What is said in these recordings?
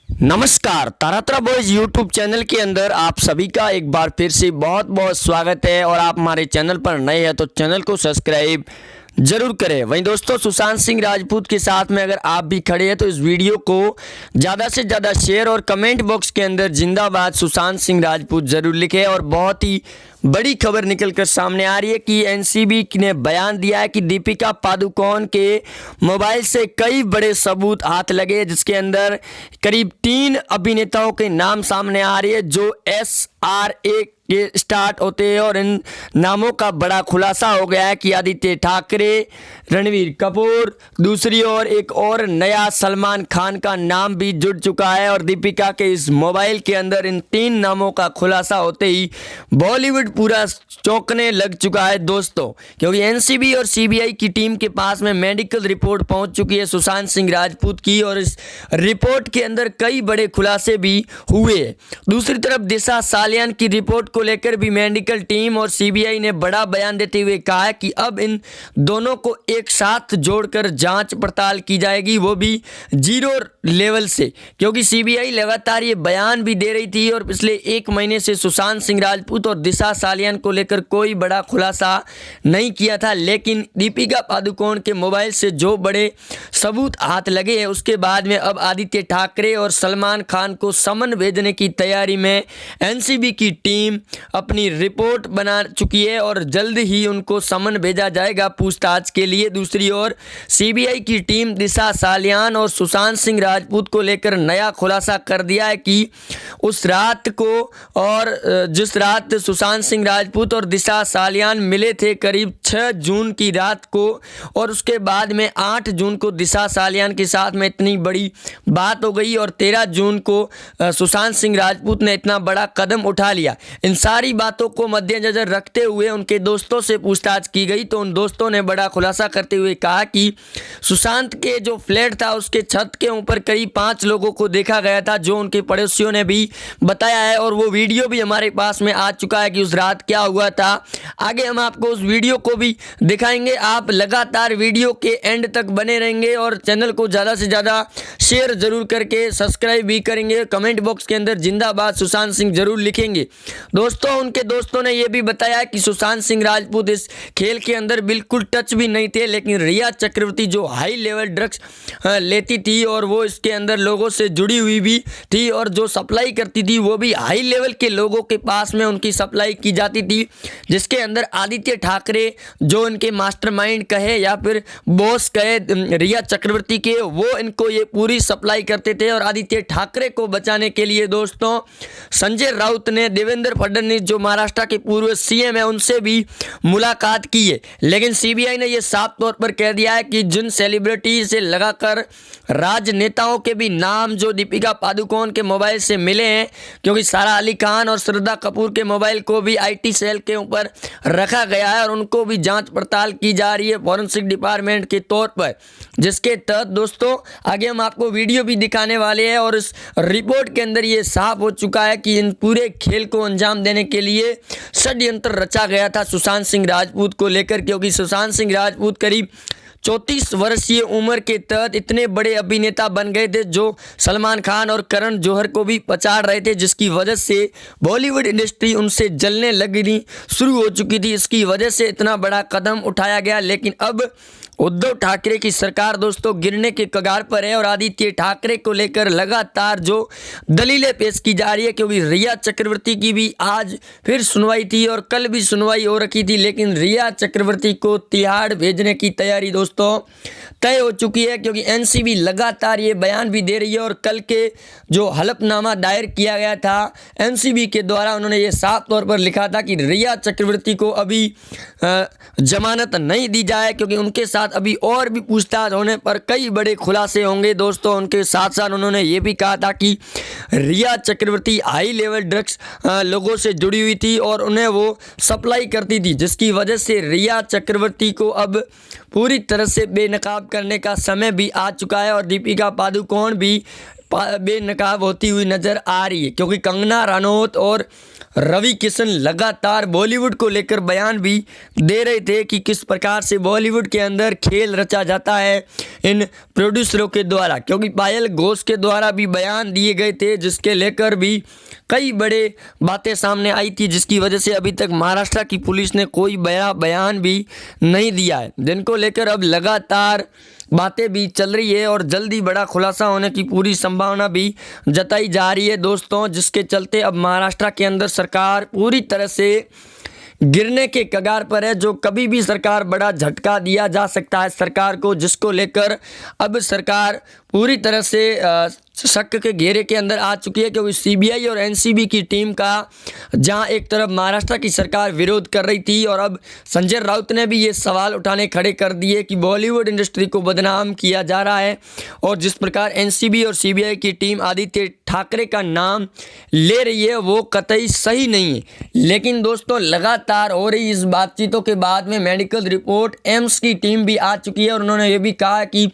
नमस्कार, Taratara boys YouTube channel के अंदर आप सभी का एक बार फिर से बहुत बहुत स्वागत है। और आप हमारे चैनल पर नए हैं तो चैनल को सब्सक्राइब जरूर करें। वहीं दोस्तों, सुशांत सिंह राजपूत के साथ में अगर आप भी खड़े हैं तो इस वीडियो को ज़्यादा से ज़्यादा शेयर और कमेंट बॉक्स के अंदर जिंदाबाद सुशांत सिंह राजपूत जरूर लिखें। और बहुत ही बड़ी खबर निकलकर सामने आ रही है कि एनसीबी ने बयान दिया है कि दीपिका पादुकोण के मोबाइल से कई बड़े सबूत हाथ लगे, जिसके अंदर करीब 3 अभिनेताओं के नाम सामने आ रहे हैं जो SRA के स्टार्ट होते हैं। और इन नामों का बड़ा खुलासा हो गया है कि आदित्य ठाकरे, रणवीर कपूर, दूसरी ओर एक और नया सलमान खान का नाम भी जुड़ चुका है। और दीपिका के इस मोबाइल के अंदर इन 3 नामों का खुलासा होते ही बॉलीवुड पूरा चौंकने लग चुका है दोस्तों, क्योंकि एनसीबी और सीबीआई की टीम के पास में मेडिकल रिपोर्ट पहुंच चुकी है सुशांत सिंह राजपूत की। और इस रिपोर्ट के अंदर कई बड़े खुलासे भी हुए। दूसरी तरफ दिशा सालियान की रिपोर्ट को लेकर भी मेडिकल टीम और सीबीआई ने बड़ा बयान देते हुए कहा है कि अब इन दोनों को एक साथ जोड़कर जांच पड़ताल की जाएगी, वो भी 0 लेवल से। क्योंकि सीबीआई लगातार ये बयान भी दे रही थी और पिछले 1 महीने से सुशांत सिंह राजपूत और दिशा सालियान को लेकर कोई बड़ा खुलासा नहीं किया था। लेकिन दीपिका पादुकोण के मोबाइल से जो बड़े सबूत हाथ लगे हैं, उसके बाद में अब आदित्य ठाकरे और सलमान खान को समन भेजने की तैयारी में एनसीबी की टीम अपनी रिपोर्ट बना चुकी है और जल्द ही उनको समन भेजा जाएगा पूछताछ के लिए। दूसरी ओर सीबीआई की टीम दिशा सालियान और सुशांत सिंह राजपूत को लेकर नया खुलासा कर दिया है कि उस रात को, और जिस रात सुशांत सिंह राजपूत और दिशा सालियान मिले थे करीब 6 जून की रात को, और उसके बाद में 8 जून को दिशा सालियान के साथ में इतनी बड़ी बात हो गई और 13 जून को सुशांत सिंह राजपूत ने इतना बड़ा कदम उठा लिया। इन सारी बातों को मद्देनजर रखते हुए उनके दोस्तों से पूछताछ की गई तो उन दोस्तों ने बड़ा खुलासा करते हुए कहा कि सुशांत के जो फ्लैट था उसके छत के ऊपर करीब 5 लोगों को देखा गया था, जो उनके पड़ोसियों ने भी बताया है। और वो वीडियो भी हमारे पास में आ चुका है कि उस रात क्या हुआ था। आगे हम आपको उस वीडियो को भी दिखाएंगे। आप लगातार वीडियो के एंड तक बने रहेंगे और चैनल को ज़्यादा से ज़्यादा शेयर जरूर करके सब्सक्राइब भी करेंगे। कमेंट बॉक्स के अंदर जिंदाबाद सुशांत सिंह जरूर लिखेंगे। दोस्तों, उनके दोस्तों ने यह भी बताया कि सुशांत सिंह राजपूत इस खेल के अंदर बिल्कुल टच भी नहीं थे, लेकिन रिया चक्रवर्ती जो हाई लेवल ड्रग्स लेती थी और वो इसके अंदर लोगों से जुड़ी हुई भी थी, और जो सप्लाई करती थी वो भी हाई लेवल के लोगों के पास में उनकी सप्लाई की जाती थी, जिसके अंदर आदित्य ठाकरे जो इनके मास्टरमाइंड कहे या फिर बॉस कहे रिया चक्रवर्ती के, वो इनको ये पूरी सप्लाई करते थे। और आदित्य ठाकरे को बचाने के लिए दोस्तों संजय राउत ने देवेंद्र फडणवीस जो महाराष्ट्र के पूर्व सीएम है उनसे भी मुलाकात की है। लेकिन सीबीआई ने यह साफ तौर पर कह दिया है कि जिन सेलिब्रिटी से लगाकर राजनेताओं के भी नाम जो दीपिका पादुकोण के मोबाइल से मिले हैं, क्योंकि सारा अली खान और श्रद्धा कपूर के मोबाइल को भी आईटी सेल के ऊपर रखा गया है और उनको भी जांच पड़ताल की जा रही है फॉरेंसिक डिपार्टमेंट के तौर पर, जिसके तहत दोस्तों आगे हम आपको वीडियो भी दिखाने वाले हैं। और इस रिपोर्ट के अंदर ये साफ हो चुका है कि इन पूरे खेल को अंजाम देने के लिए षड्यंत्र रचा गया था सुशांत सिंह राजपूत को लेकर, क्योंकि सुशांत सिंह राजपूत करीब 34 वर्षीय उम्र के तहत इतने बड़े अभिनेता बन गए थे जो सलमान खान और करण जौहर को भी पछाड़ रहे थे, जिसकी वजह से बॉलीवुड इंडस्ट्री उनसे जलने लगनी शुरू हो चुकी थी। इसकी वजह से इतना बड़ा कदम उठाया गया। लेकिन अब उद्धव ठाकरे की सरकार दोस्तों गिरने के कगार पर है और आदित्य ठाकरे को लेकर लगातार जो दलीलें पेश की जा रही है, क्योंकि रिया चक्रवर्ती की भी आज फिर सुनवाई थी और कल भी सुनवाई हो रखी थी, लेकिन रिया चक्रवर्ती को तिहाड़ भेजने की तैयारी दोस्तों तय हो चुकी है, क्योंकि एनसीबी लगातार ये बयान भी दे रही है। और कल के जो हलफनामा दायर किया गया था एनसीबी के द्वारा, उन्होंने ये साफ तौर पर लिखा था कि रिया चक्रवर्ती को अभी जमानत नहीं दी जाए, क्योंकि उनके साथ अभी और भी पूछताछ होने पर कई बड़े खुलासे होंगे दोस्तों। उनके साथ साथ उन्होंने ये भी कहा था कि रिया चक्रवर्ती हाई लेवल ड्रग्स लोगों से जुड़ी हुई थी और उन्हें वो सप्लाई करती थी, जिसकी वजह से रिया चक्रवर्ती को अब पूरी तरह से बेनकाब करने का समय भी आ चुका है। और दीपिका पादुकोण भी बेनकाब होती हुई नजर आ रही है, क्योंकि कंगना रनौत और रवि किशन लगातार बॉलीवुड को लेकर बयान भी दे रहे थे कि किस प्रकार से बॉलीवुड के अंदर खेल रचा जाता है इन प्रोड्यूसरों के द्वारा, क्योंकि पायल घोष के द्वारा भी बयान दिए गए थे जिसके लेकर भी कई बड़े बातें सामने आई थी, जिसकी वजह से अभी तक महाराष्ट्र की पुलिस ने कोई बड़ा बयान भी नहीं दिया है, जिनको लेकर अब लगातार बातें भी चल रही है और जल्दी बड़ा खुलासा होने की पूरी संभावना भी जताई जा रही है दोस्तों, जिसके चलते अब महाराष्ट्र के अंदर सरकार पूरी तरह से गिरने के कगार पर है। जो कभी भी सरकार बड़ा झटका दिया जा सकता है सरकार को, जिसको लेकर अब सरकार पूरी तरह से शक के घेरे के अंदर आ चुकी है, क्योंकि सीबीआई और एनसीबी की टीम का जहां एक तरफ महाराष्ट्र की सरकार विरोध कर रही थी और अब संजय राउत ने भी ये सवाल उठाने खड़े कर दिए कि बॉलीवुड इंडस्ट्री को बदनाम किया जा रहा है और जिस प्रकार एनसीबी और सीबीआई की टीम आदित्य ठाकरे का नाम ले रही है वो कतई सही नहीं है। लेकिन दोस्तों लगातार हो रही इस बातचीतों के बाद में मेडिकल रिपोर्ट एम्स की टीम भी आ चुकी है और उन्होंने ये भी कहा कि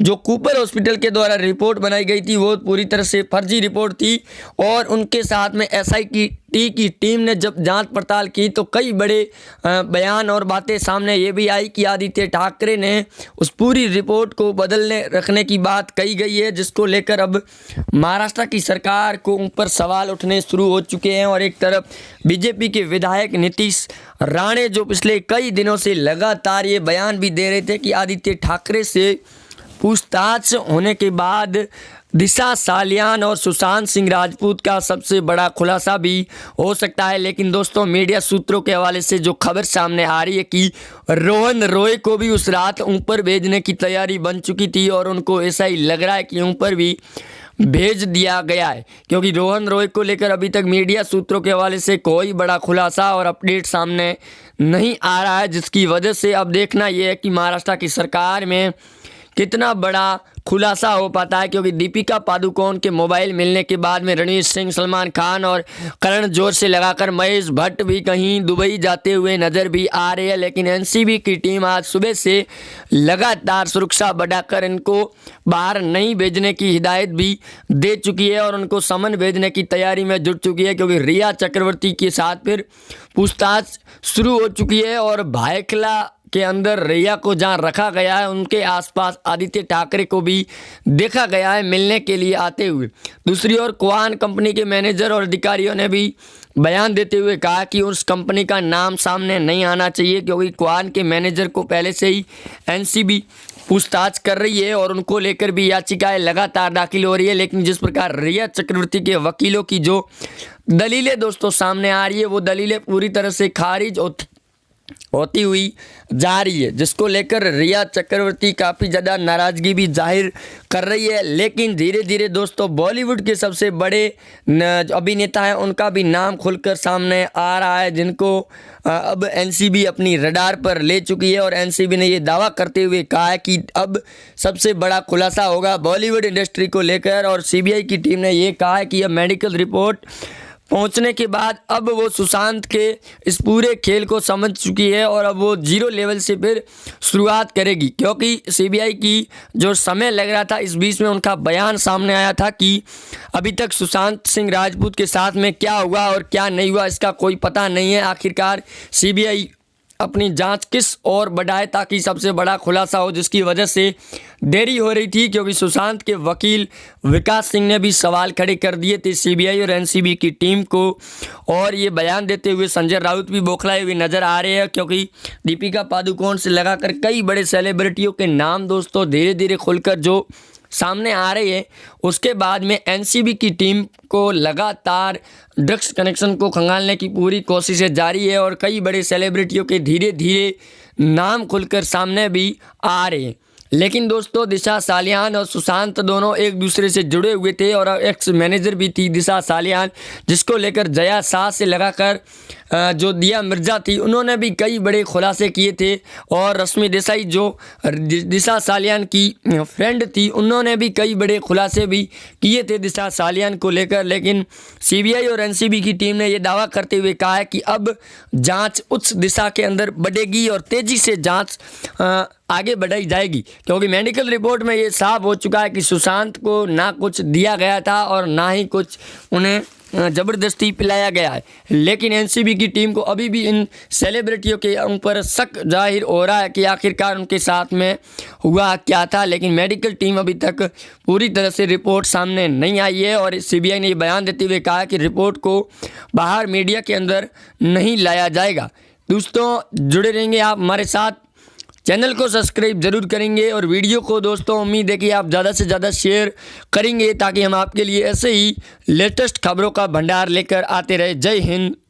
जो कूपर हॉस्पिटल के द्वारा रिपोर्ट बनाई गई थी वो पूरी तरह से फर्जी रिपोर्ट थी और उनके साथ में एसआईटी की टीम ने जब जांच पड़ताल की तो कई बड़े बयान और बातें सामने ये भी आई कि आदित्य ठाकरे ने उस पूरी रिपोर्ट को बदलने रखने की बात कही गई है, जिसको लेकर अब महाराष्ट्र की सरकार को ऊपर सवाल उठने शुरू हो चुके हैं। और एक तरफ बीजेपी के विधायक नीतीश राणे जो पिछले कई दिनों से लगातार ये बयान भी दे रहे थे कि आदित्य ठाकरे से पूछताछ होने के बाद दिशा सालियान और सुशांत सिंह राजपूत का सबसे बड़ा खुलासा भी हो सकता है। लेकिन दोस्तों मीडिया सूत्रों के हवाले से जो खबर सामने आ रही है कि रोहन रॉय को भी उस रात ऊपर भेजने की तैयारी बन चुकी थी और उनको ऐसा ही लग रहा है कि ऊपर भी भेज दिया गया है, क्योंकि रोहन रॉय को लेकर अभी तक मीडिया सूत्रों के हवाले से कोई बड़ा खुलासा और अपडेट सामने नहीं आ रहा है, जिसकी वजह से अब देखना यह है कि महाराष्ट्र की सरकार में कितना बड़ा खुलासा हो पाता है। क्योंकि दीपिका पादुकोण के मोबाइल मिलने के बाद में रणवीर सिंह, सलमान खान और करण जौहर से लगाकर महेश भट्ट भी कहीं दुबई जाते हुए नज़र भी आ रहे हैं। लेकिन एनसीबी की टीम आज सुबह से लगातार सुरक्षा बढ़ाकर इनको बाहर नहीं भेजने की हिदायत भी दे चुकी है और उनको समन भेजने की तैयारी में जुट चुकी है, क्योंकि रिया चक्रवर्ती के साथ फिर पूछताछ शुरू हो चुकी है और भायखला के अंदर रिया को जहां रखा गया है उनके आसपास आदित्य ठाकरे को भी देखा गया है मिलने के लिए आते हुए। दूसरी ओर क्वान कंपनी के मैनेजर और अधिकारियों ने भी बयान देते हुए कहा कि उस कंपनी का नाम सामने नहीं आना चाहिए, क्योंकि क्वान के मैनेजर को पहले से ही एनसीबी पूछताछ कर रही है और उनको लेकर भी याचिकाएं लगातार दाखिल हो रही है। लेकिन जिस प्रकार रिया चक्रवर्ती के वकीलों की जो दलीलें दोस्तों सामने आ रही है वो दलीलें पूरी तरह से खारिज होती हुई जा रही है, जिसको लेकर रिया चक्रवर्ती काफ़ी ज़्यादा नाराज़गी भी जाहिर कर रही है। लेकिन धीरे धीरे दोस्तों बॉलीवुड के सबसे बड़े अभिनेता हैं उनका भी नाम खुलकर सामने आ रहा है, जिनको अब एनसीबी अपनी रडार पर ले चुकी है और एनसीबी ने ये दावा करते हुए कहा है कि अब सबसे बड़ा खुलासा होगा बॉलीवुड इंडस्ट्री को लेकर। और सीबीआई की टीम ने ये कहा है कि अब मेडिकल रिपोर्ट पहुंचने के बाद अब वो सुशांत के इस पूरे खेल को समझ चुकी है और अब वो जीरो लेवल से फिर शुरुआत करेगी, क्योंकि सीबीआई की जो समय लग रहा था इस बीच में उनका बयान सामने आया था कि अभी तक सुशांत सिंह राजपूत के साथ में क्या हुआ और क्या नहीं हुआ इसका कोई पता नहीं है। आखिरकार सीबीआई अपनी जांच किस ओर बढ़ाए ताकि सबसे बड़ा खुलासा हो, जिसकी वजह से देरी हो रही थी, क्योंकि सुशांत के वकील विकास सिंह ने भी सवाल खड़े कर दिए थे सीबीआई और एनसीबी की टीम को। और ये बयान देते हुए संजय राउत भी बौखलाए हुए नज़र आ रहे हैं, क्योंकि दीपिका पादुकोण से लगाकर कई बड़े सेलिब्रिटियों के नाम दोस्तों धीरे धीरे खुलकर जो सामने आ रही है। उसके बाद में एनसीबी की टीम को लगातार ड्रग्स कनेक्शन को खंगालने की पूरी कोशिशें जारी है और कई बड़े सेलिब्रिटियों के धीरे धीरे नाम खुलकर सामने भी आ रहे हैं। लेकिन दोस्तों दिशा सालियान और सुशांत दोनों एक दूसरे से जुड़े हुए थे और एक्स मैनेजर भी थी दिशा सालियान, जिसको लेकर जया शाह से लगाकर जो दिया मिर्ज़ा थी, उन्होंने भी कई बड़े खुलासे किए थे। और रश्मि देसाई जो दिशा सालियान की फ्रेंड थी, उन्होंने भी कई बड़े खुलासे भी किए थे दिशा सालियान को लेकर। लेकिन सीबीआई और एनसीबी की टीम ने यह दावा करते हुए कहा है कि अब जांच उच्च दिशा के अंदर बढ़ेगी और तेज़ी से जांच आगे बढ़ाई जाएगी, क्योंकि मेडिकल रिपोर्ट में ये साफ हो चुका है कि सुशांत को ना कुछ दिया गया था और ना ही कुछ उन्हें ज़बरदस्ती पिलाया गया है। लेकिन एनसीबी की टीम को अभी भी इन सेलिब्रिटियों के ऊपर शक जाहिर हो रहा है कि आखिरकार उनके साथ में हुआ क्या था। लेकिन मेडिकल टीम अभी तक पूरी तरह से रिपोर्ट सामने नहीं आई है और सीबीआई ने ये बयान देते हुए कहा कि रिपोर्ट को बाहर मीडिया के अंदर नहीं लाया जाएगा। दोस्तों, जुड़े रहेंगे आप हमारे साथ, चैनल को सब्सक्राइब जरूर करेंगे और वीडियो को दोस्तों उम्मीद है कि आप ज़्यादा से ज़्यादा शेयर करेंगे ताकि हम आपके लिए ऐसे ही लेटेस्ट खबरों का भंडार लेकर आते रहे। जय हिंद।